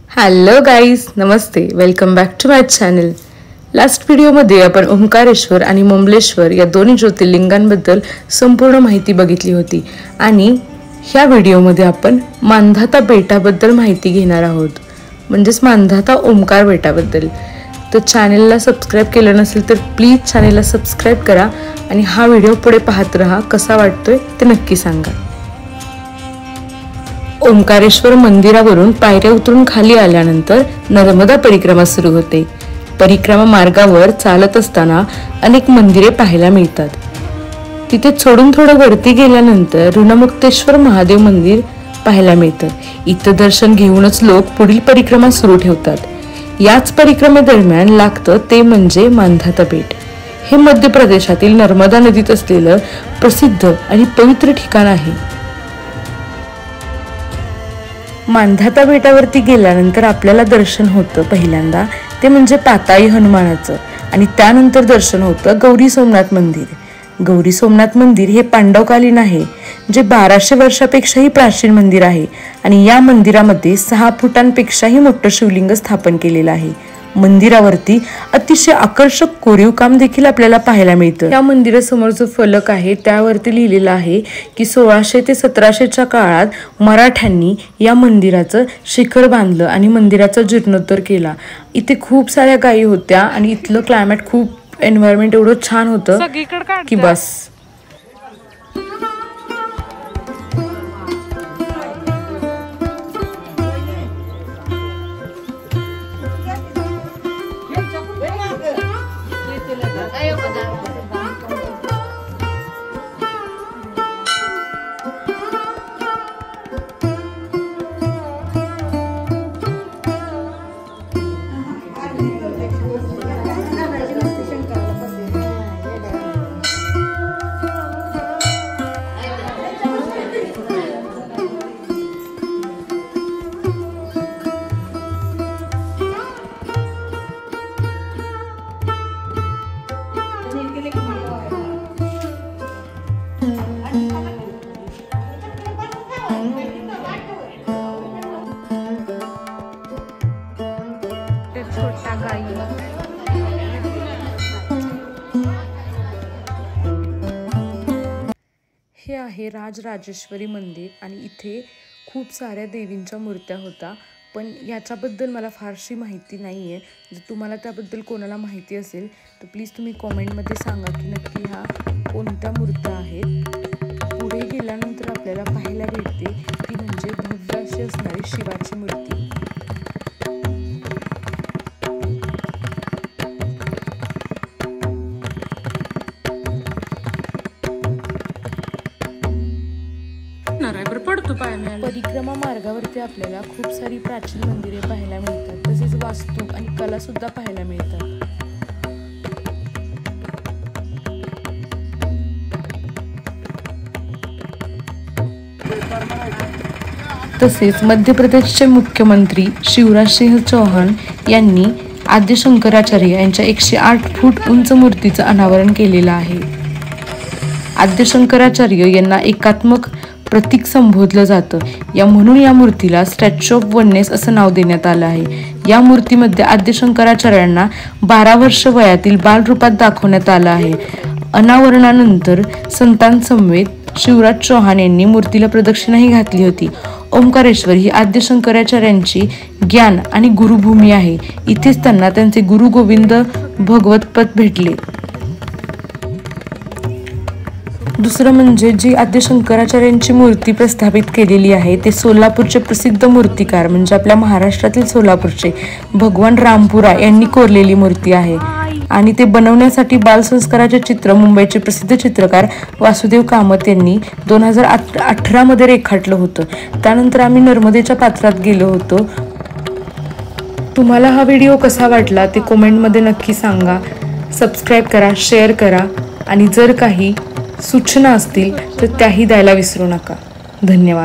Hello guys, नमस्ते, welcome back to my channel. Last व्हिडिओमध्ये आपण ओंकारेश्वर आणि मुंबलेश्वर या दोन्ही ज्योतिर्लिंगांबद्दल संपूर्ण माहिती बघितली होती आणि ह्या व्हिडिओमध्ये आपण मांधाता बेटाबद्दल माहिती घेणार आहोत, म्हणजेच मांधाता ओंकार बेटाबद्दल। तर चॅनलला सबस्क्राइब केलं नसेल तर प्लीज चॅनलला सबस्क्राइब करा आणि हा व्हिडिओ पुढे पाहत रहा। कसा वाटतोय ते नक्की सांगा। ओंकारेश्वर मंदिरावरून पायऱ्या उतरून खाली आल्यानंतर नर्मदा परिक्रमा सुरू होते। परिक्रमा मार्गावर चालत असताना अनेक मंदिरे पाहायला मिळतात। तिथे सोडून थोडं वरती गेल्यानंतर ऋणमुक्तेश्वर महादेव मंदिर पाहायला मिळतं। इथं दर्शन घेऊनच लोक पुढील परिक्रमा सुरू ठेवतात। याच परिक्रमेदरम्यान लागतं ते म्हणजे मांधाता बेट। हे मध्य प्रदेशातील नर्मदा नदीत असलेलं प्रसिद्ध आणि पवित्र ठिकाण आहे। मांधाता बेटावरती गेल्यानंतर आपल्याला दर्शन होतं पहिल्यांदा ते म्हणजे पाताळी हनुमानाचं आणि त्यानंतर दर्शन होतं गौरी सोमनाथ मंदिर। गौरी सोमनाथ मंदिर हे पांडवकालीन आहे, जे 1200 वर्षापेक्षाही प्राचीन मंदिर आहे आणि या मंदिरामध्ये 6 फुटांपेक्षाही मोठं शिवलिंग स्थापन केलेलं आहे। मंदिरावरती अतिशय आकर्षक कोरीव काम देखील आपल्याला पाहायला मिळतं। या मंदिरासमोर जो फलक आहे त्यावरती लिहिलेलं आहे की 1600 ते 1700च्या काळात मराठ्यांनी या मंदिराचं शिखर बांधलं आणि मंदिराचा जीर्णोद्धार केला। इथे खूप साऱ्या गायी होत्या आणि इथलं क्लायमेट खूप एन्व्हायरमेंट एवढं छान होतं की बस। हे आहे राजराजेश्वरी मंदिर आणि इथे खूप साऱ्या देवींच्या मूर्त्या होत्या, पण याच्याबद्दल मला फारशी माहिती नाही आहे। जर तुम्हाला त्याबद्दल कोणाला माहिती असेल तर प्लीज तुम्ही कॉमेंटमध्ये सांगा की नक्की ह्या कोणत्या मूर्त्या आहेत। पुढे गेल्यानंतर आपल्याला पाहायला भेटते ती म्हणजे भव्य अशी असणारी शिवाची मूर्ती। परिक्रमा मार्गावरती आपल्याला खूप सारी प्राचीन मंदिरे पाहायला मिळतात, तसेच वास्तू आणि कला सुद्धा पाहायला मिळतात। तसेच मध्य प्रदेशचे मुख्यमंत्री शिवराज सिंह चौहान यांनी आद्य शंकराचार्य यांच्या 108 फूट उंच मूर्तीचं अनावरण केलेलं आहे। आद्य शंकराचार्य यांना एकात्मक प्रतीक संबोधलं जातं, म्हणून या मूर्तीला स्टॅच्यू ऑफ वननेस असं नाव देण्यात आलं आहे। या मूर्तीमध्ये आद्य शंकराचार्यांना 12 वर्ष वयातील बालरूपात दाखवण्यात आलं आहे। अनावरणानंतर संतांसमवेत शिवराज चौहान यांनी मूर्तीला प्रदक्षिणाही घातली होती। ओंकारेश्वर ही आद्य शंकराचार्यांची ज्ञान आणि गुरुभूमी आहे। इथेच त्यांना त्यांचे गुरु गोविंद भगवतपद भेटले। दुसरं म्हणजे जी आद्य शंकराचार्यांची मूर्ती प्रस्थापित केलेली आहे ते सोलापूरचे प्रसिद्ध मूर्तिकार म्हणजे आपल्या महाराष्ट्रातील सोलापूरचे भगवान रामपुरा यांनी कोरलेली मूर्ती आहे आणि ते बनवण्यासाठी बालसंस्काराचे चित्र मुंबईचे प्रसिद्ध चित्रकार वासुदेव कामत यांनी 2018 मध्ये रेखाटलं होतं। त्यानंतर आम्ही नर्मदेच्या पात्रात गेलो होतो। तुम्हाला हा व्हिडिओ कसा वाटला ते कमेंटमध्ये नक्की सांगा। सबस्क्राइब करा, शेअर करा आणि जर काही सूचना असतील तर त्याही द्यायला विसरू नका। धन्यवाद।